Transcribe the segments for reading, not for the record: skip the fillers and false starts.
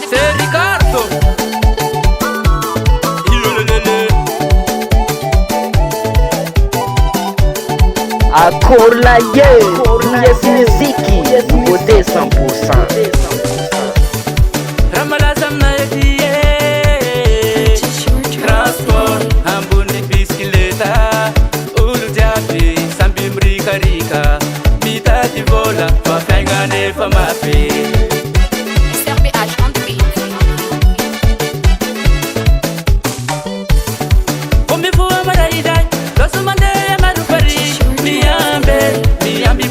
C'est RICCARDO. Accord la yes muziki, nouveauté 100%. Ramalazam na etie transport ambuni bisikileta ulu jabi sambi mrikarika mitati vola mafiangane famapi.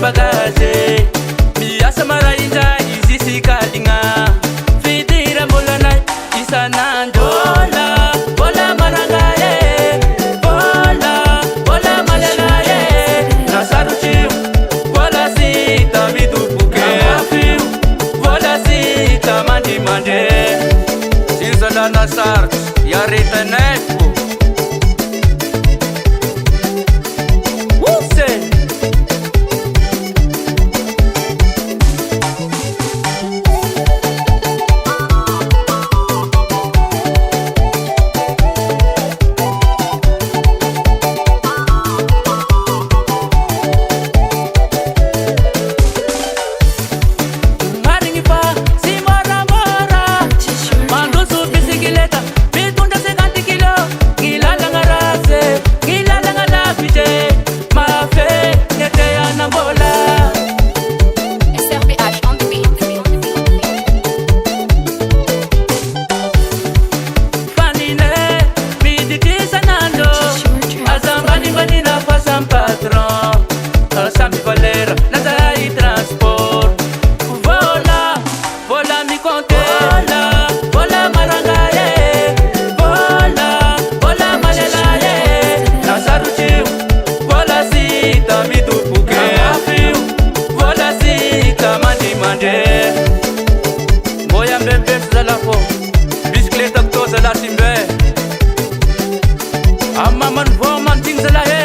Bagage biya samara inja izisi kalinga fitira bolana isana dola bola marangaye bola malalaye nasaruchi bola sita midupuke afiu bola sita mandi mande sinzala nasar ya riteneku Amaman voman ting salahe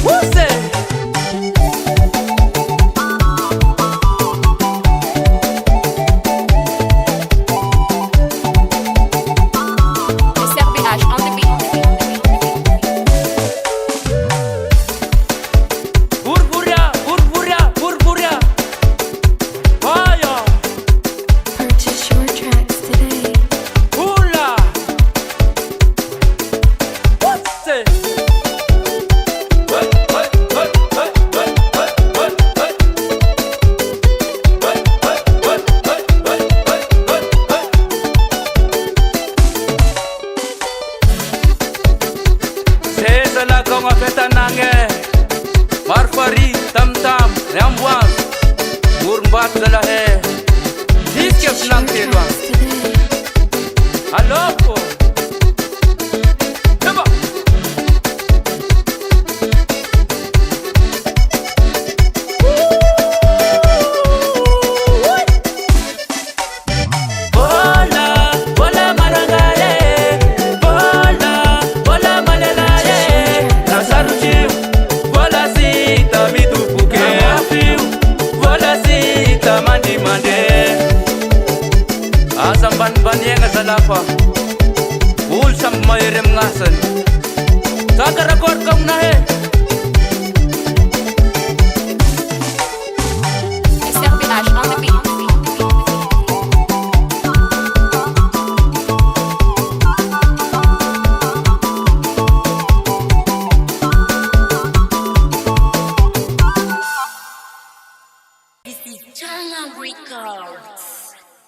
Wuse SRBH on the beat. Burburia Aya Purchase your tracks today. Hula Wuse Sesa la konga feta nange Marfari tam tam Rambuan Murmbat la he Diske flank telwa Aloko Eba Bola marangaye Bola malelaye Nasaruchi Bola sita midupuke afiu Bola sita mandi mande Asam ban yenga salafa Ul sam mayerem ngasan Saka record kang nahe SRBH on the beat.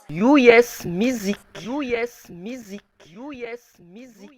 US Music, US Music, US Music.